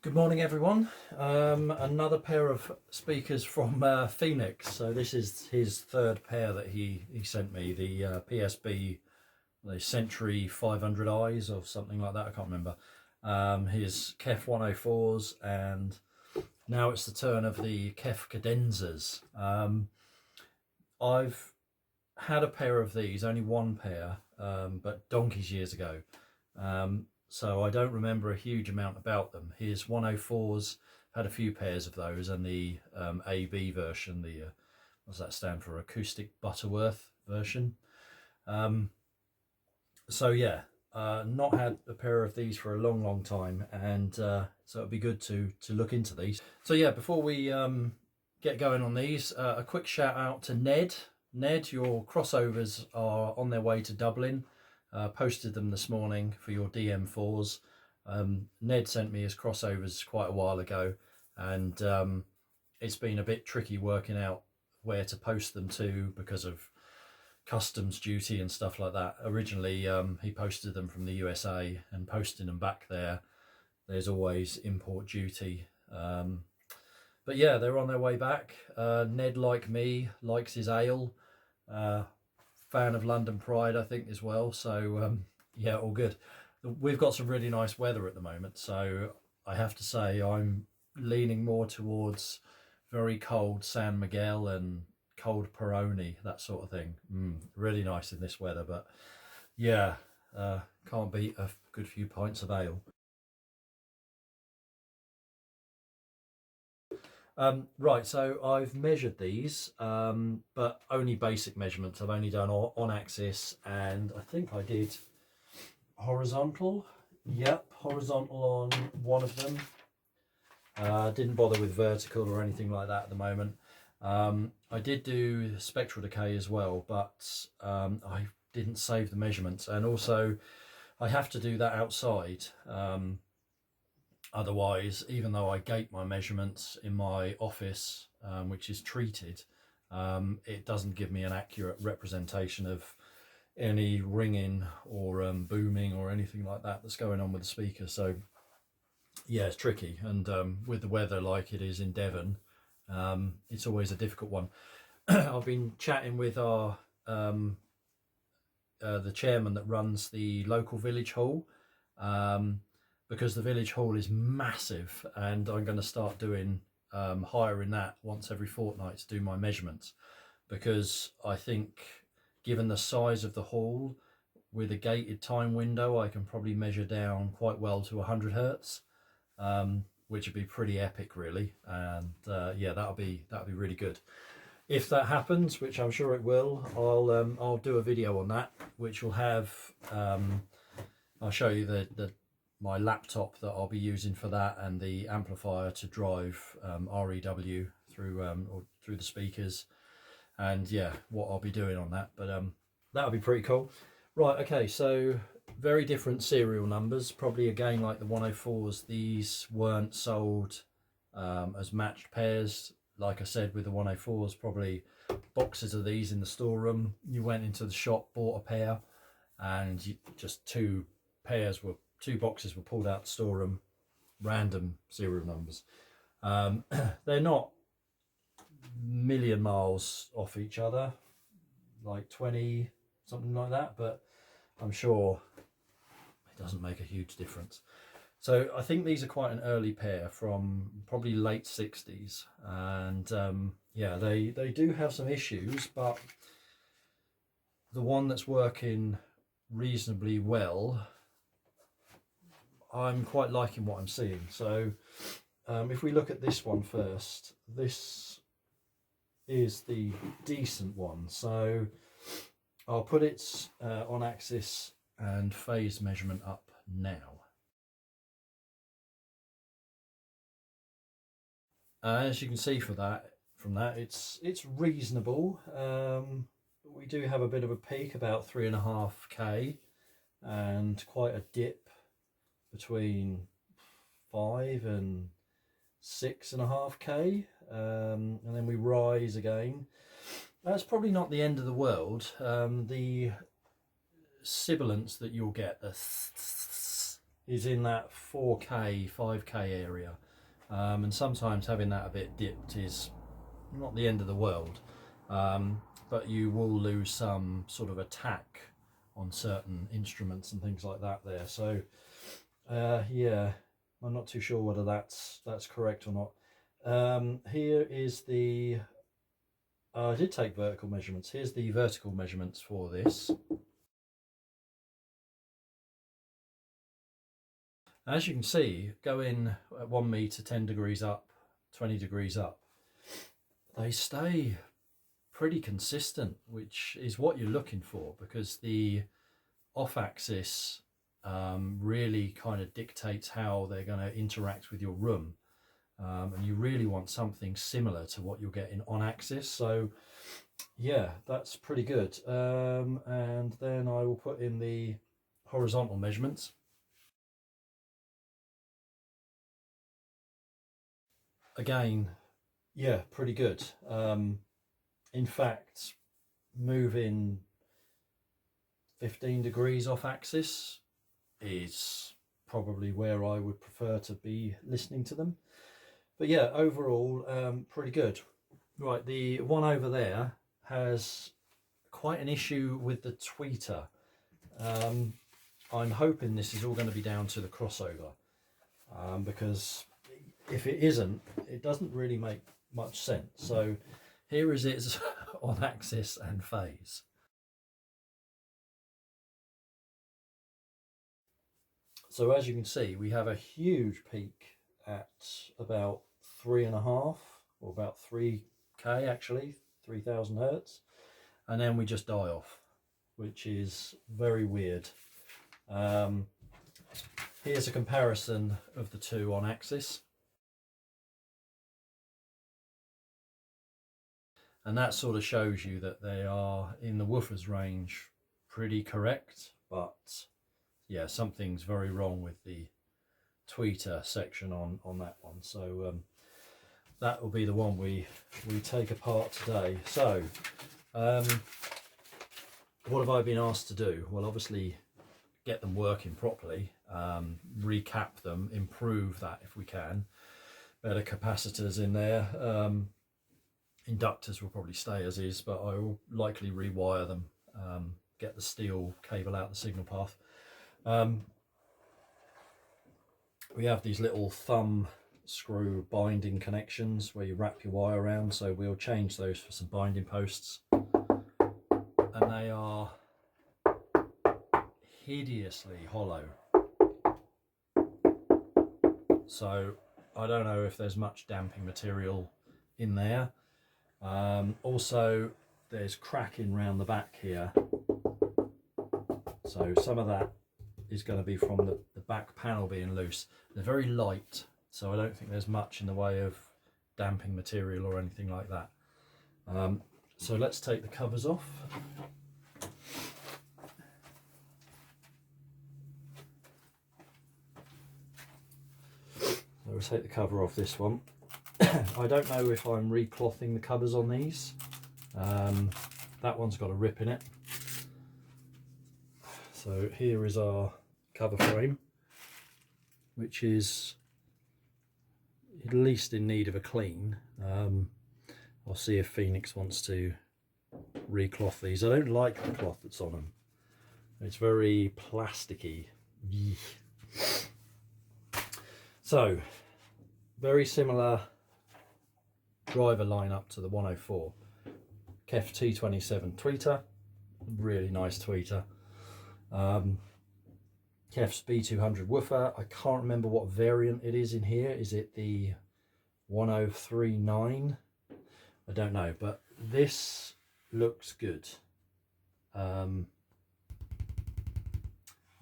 Good morning, everyone. Another pair of speakers from Phoenix. So this is his third pair that he sent me. The PSB, the Century 500i's or something like that. I can't remember. His KEF 104s, and now it's the turn of the KEF Cadenzas. I've had a pair of these, only one pair, but donkey's years ago. So I don't remember a huge amount about them. His 104s had a few pairs of those, and the AB version, the what's that stand for? Acoustic Butterworth version. So yeah, not had a pair of these for a long time, and so it'd be good to look into these. So yeah, before we get going on these, a quick shout out to Ned. Ned, your crossovers are on their way to Dublin. Posted them this morning for your DM4s. Ned sent me his crossovers quite a while ago, and it's been a bit tricky working out where to post them to because of customs duty and stuff like that. Originally he posted them from the USA, and posting them back there's always import duty. But yeah, they're on their way back. Ned, like me, likes his ale. Fan of London Pride, I think, as well. So yeah, all good. We've got some really nice weather at the moment, so I have to say I'm leaning more towards very cold San Miguel and cold Peroni, that sort of thing. Really nice in this weather, but yeah, can't beat a good few pints of ale. Right, so I've measured these, but only basic measurements. I've only done on axis, and I think I did horizontal. Yep, horizontal on one of them. Didn't bother with vertical or anything like that at the moment. I did do spectral decay as well, but I didn't save the measurements, and also I have to do that outside. Otherwise, even though I gate my measurements in my office, which is treated, it doesn't give me an accurate representation of any ringing or booming or anything like that that's going on with the speaker. So yeah, it's tricky, and with the weather like it is in Devon, it's always a difficult one. I've been chatting with our the chairman that runs the local village hall, because the village hall is massive, and I'm going to start doing hiring that once every fortnight to do my measurements, because I think given the size of the hall with a gated time window, I can probably measure down quite well to 100 hertz, which would be pretty epic really. And yeah, that'll be really good if that happens, which I'm sure it will. I'll do a video on that, which will have I'll show you my laptop that I'll be using for that, and the amplifier to drive REW through the speakers, and yeah, what I'll be doing on that. But that'll be pretty cool. Right, okay, so very different serial numbers. Probably again like the 104s, these weren't sold as matched pairs. Like I said, with the 104s, probably boxes of these in the storeroom. You went into the shop, bought a pair, and just two boxes were pulled out the storeroom, random serial numbers. They're not million miles off each other, like 20, something like that, but I'm sure it doesn't make a huge difference. So I think these are quite an early pair from probably late 60s, and yeah, they do have some issues, but the one that's working reasonably well, I'm quite liking what I'm seeing. So if we look at this one first, this is the decent one. So I'll put its on axis and phase measurement up now. As you can see from that, it's reasonable. We do have a bit of a peak, about 3.5K, and quite a dip between 5 and 6.5K, and then we rise again. That's probably not the end of the world. The sibilance that you'll get, is in that 4K, 5K area, and sometimes having that a bit dipped is not the end of the world, but you will lose some sort of attack on certain instruments and things like that there. So yeah, I'm not too sure whether that's correct or not. Here is the I did take vertical measurements. Here's the vertical measurements for this. As you can see, going at 1 meter, 10 degrees up, 20 degrees up, they stay pretty consistent, which is what you're looking for, because the off-axis really kind of dictates how they're going to interact with your room, and you really want something similar to what you're getting on axis. So yeah, that's pretty good. And then I will put in the horizontal measurements. Again, yeah, pretty good. In fact, moving 15 degrees off axis is probably where I would prefer to be listening to them. But yeah, overall, pretty good. Right, the one over there has quite an issue with the tweeter. I'm hoping this is all going to be down to the crossover, because if it isn't, it doesn't really make much sense. So here is it on axis and phase. So as you can see, we have a huge peak at about 3.5, or about 3K actually, 3000 hertz, and then we just die off, which is very weird. Here's a comparison of the two on axis, and that sort of shows you that they are in the woofer's range pretty correct, but yeah, something's very wrong with the tweeter section on that one. So that will be the one we take apart today. So what have I been asked to do? Well, obviously get them working properly, recap them, improve that if we can. Better capacitors in there. Inductors will probably stay as is, but I will likely rewire them, get the steel cable out the signal path. We have these little thumb screw binding connections where you wrap your wire around, so we'll change those for some binding posts, and they are hideously hollow, so I don't know if there's much damping material in there. Also there's cracking around the back here, so some of that is going to be from the back panel being loose. They're very light, so I don't think there's much in the way of damping material or anything like that. So let's take the covers off. We'll take the cover off this one. I don't know if I'm reclothing the covers on these. That one's got a rip in it. So here is our cover frame, which is at least in need of a clean. I'll see if Phoenix wants to recloth these. I don't like the cloth that's on them. It's very plasticky. So very similar driver lineup to the 104. KEF T27 tweeter, really nice tweeter. KEF's B200 woofer. I can't remember what variant it is in here. Is it the 1039? I don't know, but this looks good.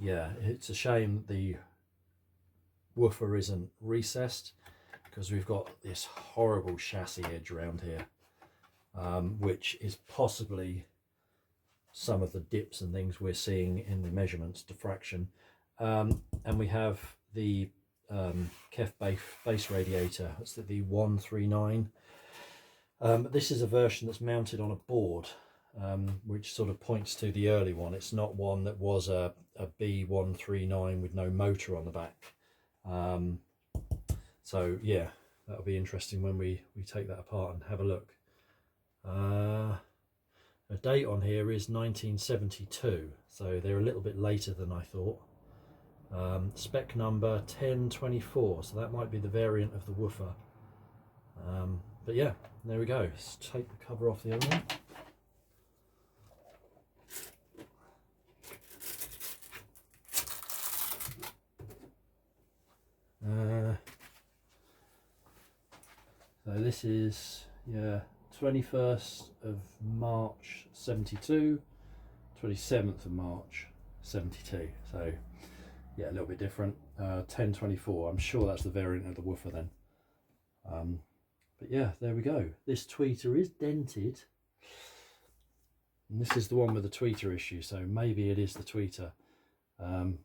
Yeah, it's a shame the woofer isn't recessed, because we've got this horrible chassis edge around here, which is possibly some of the dips and things we're seeing in the measurements, diffraction. And we have the KEF base radiator. That's the 139. This is a version that's mounted on a board, which sort of points to the early one. It's not one that was a B139 with no motor on the back. So yeah, that'll be interesting when we take that apart and have a look. The date on here is 1972, so they're a little bit later than I thought. Spec number 1024, so that might be the variant of the woofer. But yeah, there we go. Let's take the cover off the other one. So this is, yeah, 21st of March 72, 27th of March 72. So yeah, a little bit different. 1024, I'm sure that's the variant of the woofer then. But yeah, there we go. This tweeter is dented, and this is the one with the tweeter issue, so maybe it is the tweeter.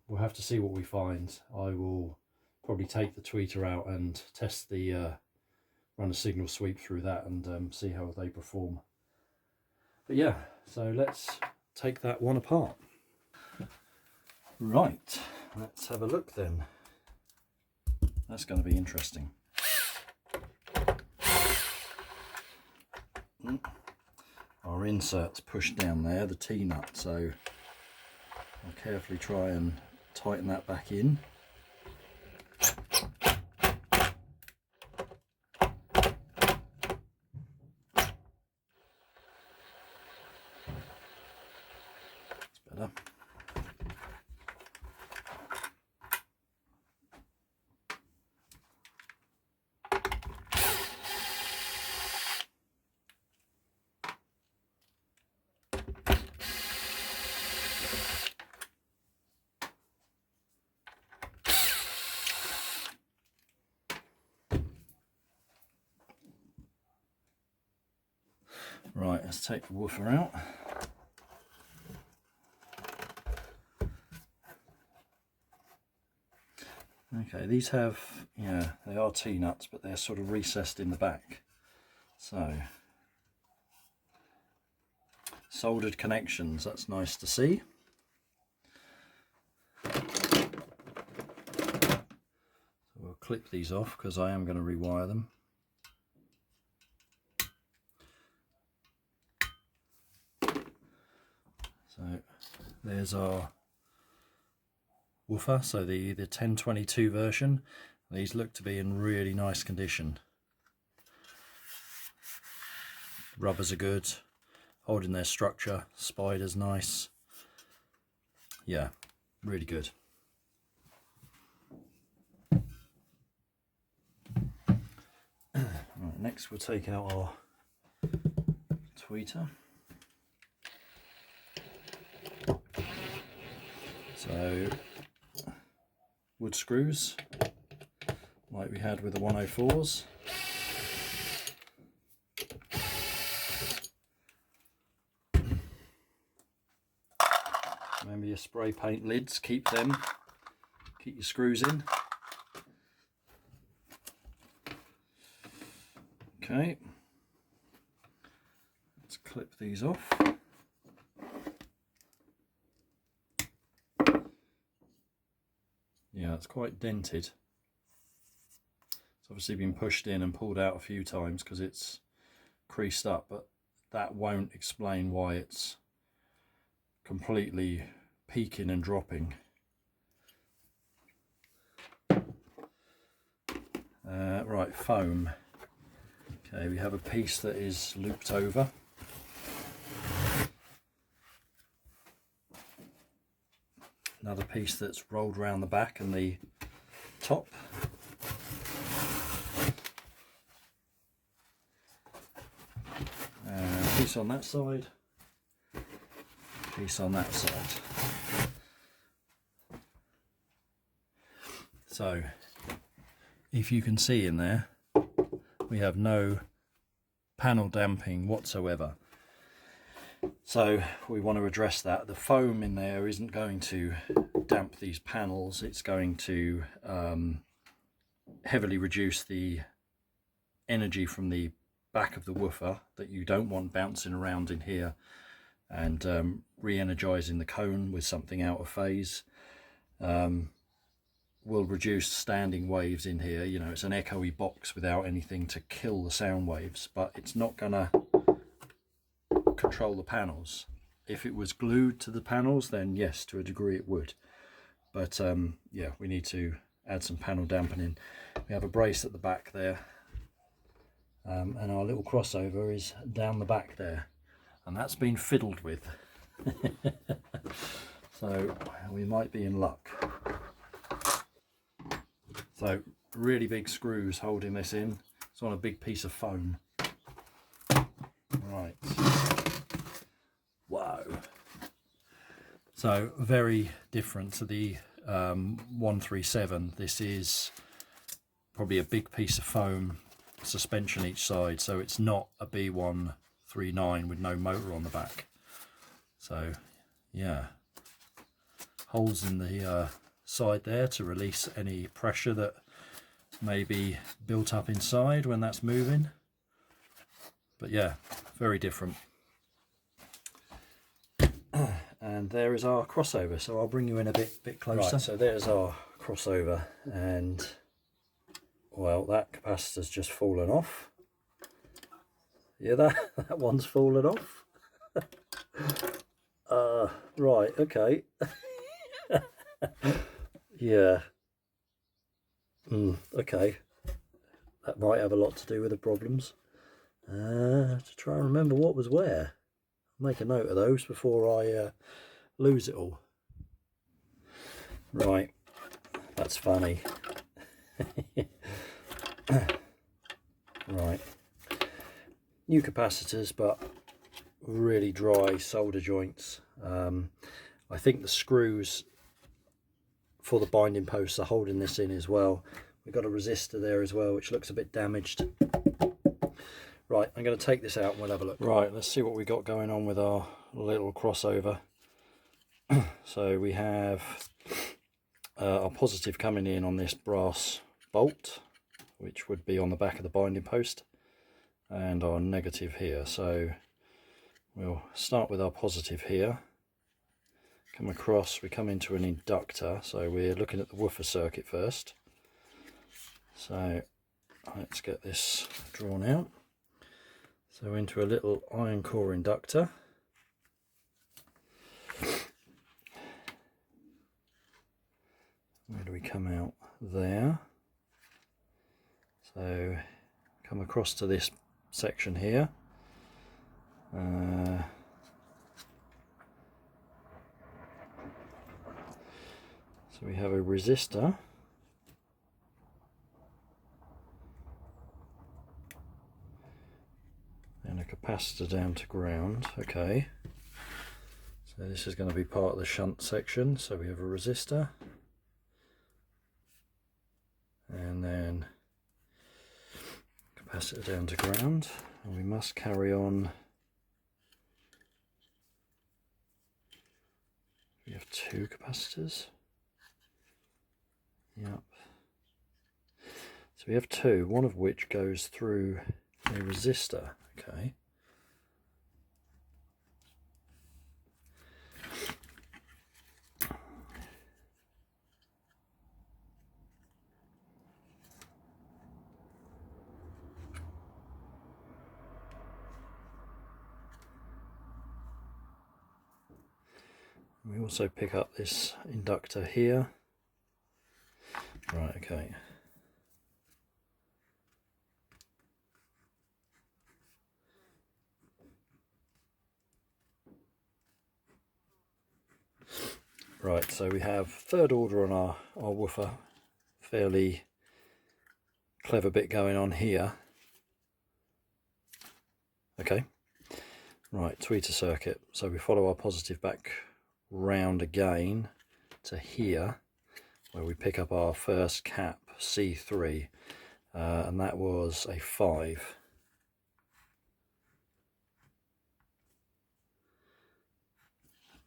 We'll have to see what we find. I will probably take the tweeter out and test the run a signal sweep through that and see how they perform. But yeah, so let's take that one apart. Right, let's have a look then. That's going to be interesting. Our insert's pushed down there, the T-nut, so I'll carefully try and tighten that back in. That's better. Right, let's take the woofer out. Okay, these have, yeah, they are T-nuts, but they're sort of recessed in the back. So, soldered connections, that's nice to see. So we'll clip these off because I am going to rewire them. So there's our woofer, so the 1022 version. These look to be in really nice condition. Rubbers are good, holding their structure. Spider's nice. Yeah, really good. Right, next we'll take out our tweeter. So wood screws like we had with the 104s. Remember your spray paint lids, keep them, keep your screws in. Okay, let's clip these off. Yeah, it's quite dented. It's obviously been pushed in and pulled out a few times because it's creased up, but that won't explain why it's completely peaking and dropping. Right, foam. Okay, we have a piece that is looped over. Another piece that's rolled around the back and the top. Piece on that side, piece on that side. So, if you can see in there, we have no panel damping whatsoever. So we want to address that. The foam in there isn't going to damp these panels. It's going to heavily reduce the energy from the back of the woofer that you don't want bouncing around in here and re-energizing the cone with something out of phase will reduce standing waves in here. You know, it's an echoey box without anything to kill the sound waves, but it's not gonna control the panels. If it was glued to the panels, then yes, to a degree it would. But yeah, we need to add some panel dampening. We have a brace at the back there, and our little crossover is down the back there, and that's been fiddled with. So we might be in luck. So really big screws holding this in. It's on a big piece of foam. Right. Wow. So very different to the 137. This is probably a big piece of foam, suspension each side, so it's not a B139 with no motor on the back. So yeah, holes in the side there to release any pressure that may be built up inside when that's moving. But yeah, very different. And there is our crossover, so I'll bring you in a bit closer. Right, so there's our crossover, and well, that capacitor's just fallen off. Yeah, that one's fallen off. Right, okay. Yeah. Okay. That might have a lot to do with the problems. To try and remember what was where. I'll make a note of those before I lose it all. Right. That's funny. Right. New capacitors, but really dry solder joints. I think the screws for the binding posts are holding this in as well. We've got a resistor there as well, which looks a bit damaged. Right, I'm going to take this out and we'll have a look. Right, let's see what we got going on with our little crossover. So we have our positive coming in on this brass bolt, which would be on the back of the binding post, and our negative here. So we'll start with our positive here, come across, we come into an inductor, so we're looking at the woofer circuit first. So let's get this drawn out. So into a little iron core inductor. Where do we come out? There. So come across to this section here. So we have a resistor. And a capacitor down to ground. Okay. So this is going to be part of the shunt section. So we have a resistor. And then capacitor down to ground. And we must carry on. We have two capacitors. Yep. So we have two, one of which goes through a resistor. Okay. We also pick up this inductor here. Right, okay. Right, so we have third order on our woofer. Fairly clever bit going on here. Okay. Right, tweeter circuit. So we follow our positive back round again to here, where we pick up our first cap, C3, and that was a 5.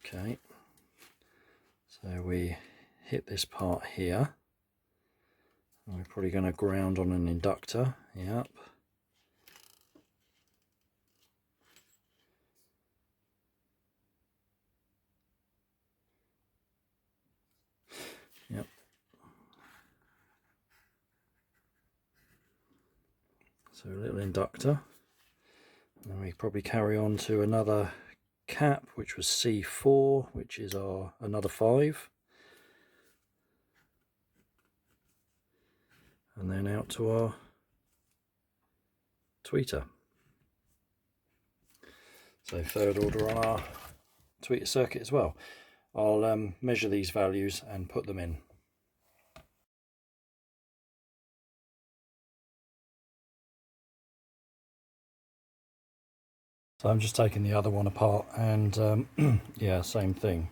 Okay, so we hit this part here, and we're probably going to ground on an inductor. Yep. So a little inductor. And we probably carry on to another cap, which was C4, which is our another 5. And then out to our tweeter. So third order on our tweeter circuit as well. I'll measure these values and put them in. So I'm just taking the other one apart and yeah, same thing.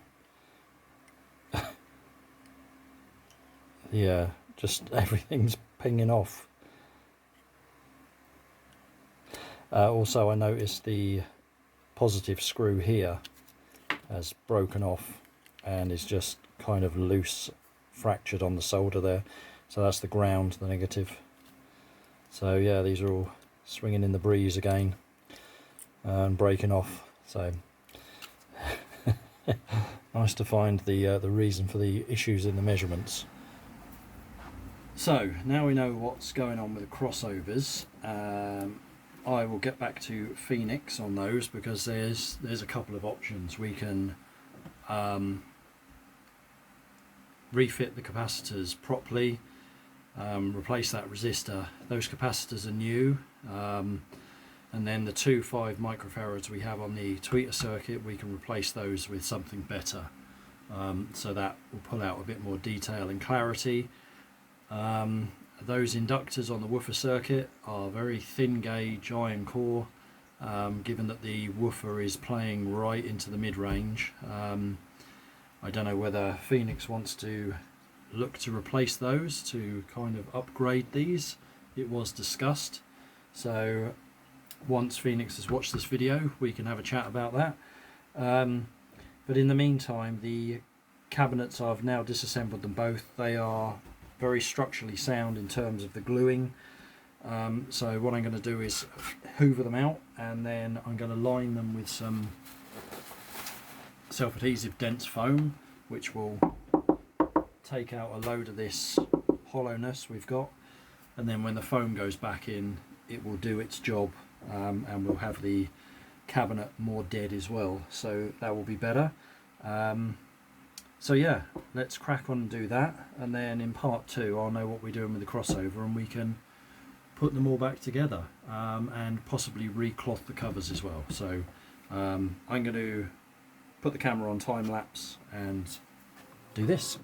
Yeah, just everything's pinging off. Also I noticed the positive screw here has broken off and is just kind of loose, fractured on the solder there. So that's the ground, the negative. So yeah, these are all swinging in the breeze again and breaking off. So nice to find the reason for the issues in the measurements. So now we know what's going on with the crossovers. I will get back to Phoenix on those because there's a couple of options. We can refit the capacitors properly, replace that resistor. Those capacitors are new, and then the 2 5 microfarads we have on the tweeter circuit, we can replace those with something better, so that will pull out a bit more detail and clarity. Those inductors on the woofer circuit are very thin gauge iron core, given that the woofer is playing right into the mid-range. I don't know whether Phoenix wants to look to replace those to kind of upgrade these. It was discussed, so once Phoenix has watched this video we can have a chat about that. But in the meantime, the cabinets, I've now disassembled them both. They are very structurally sound in terms of the gluing. So what I'm going to do is hoover them out, and then I'm going to line them with some self-adhesive dense foam, which will take out a load of this hollowness we've got, and then when the foam goes back in it will do its job, and we'll have the cabinet more dead as well, so that will be better. So yeah, let's crack on and do that, and then in part 2 I'll know what we're doing with the crossover and we can put them all back together, and possibly recloth the covers as well. So I'm going to put the camera on time lapse and do this.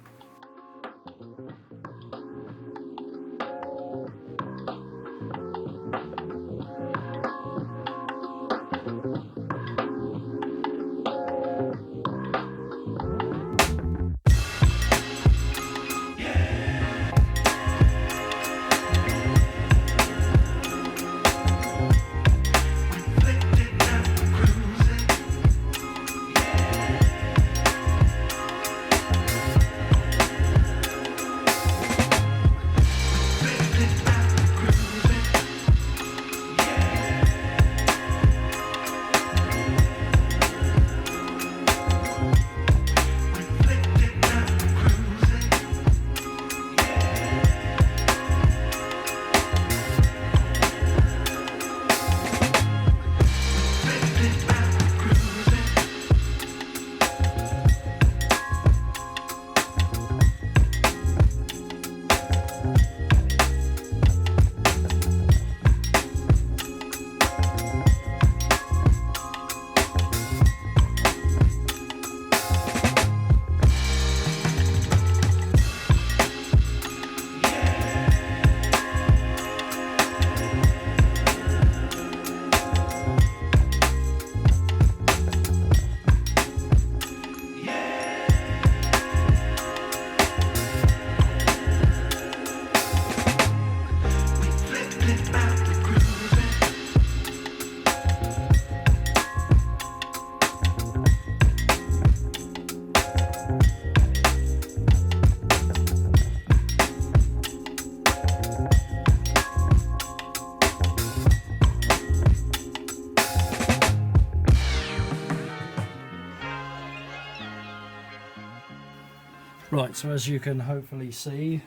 Right, so as you can hopefully see,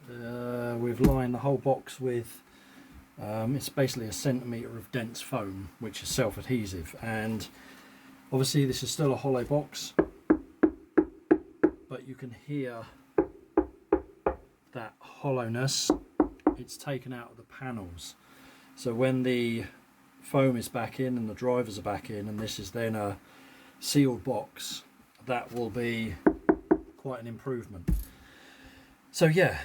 we've lined the whole box with It's basically a centimetre of dense foam which is self-adhesive, and obviously this is still a hollow box, but you can hear that hollowness. It's taken out of the panels, so when the foam is back in and the drivers are back in and this is then a sealed box, that will be quite an improvement. So yeah,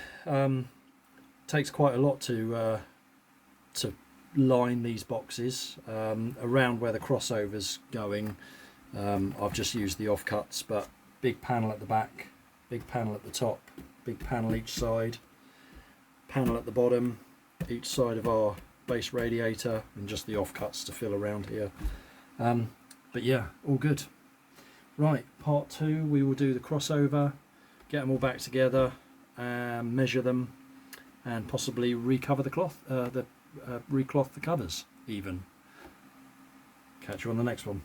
takes quite a lot to line these boxes. Around where the crossover's going, I've just used the offcuts, but big panel at the back, big panel at the top, big panel each side, panel at the bottom, each side of our base radiator, and just the offcuts to fill around here. But yeah, all good. Right, part 2, we will do the crossover, get them all back together, measure them, and possibly recover the cloth, recloth the covers even. Catch you on the next one.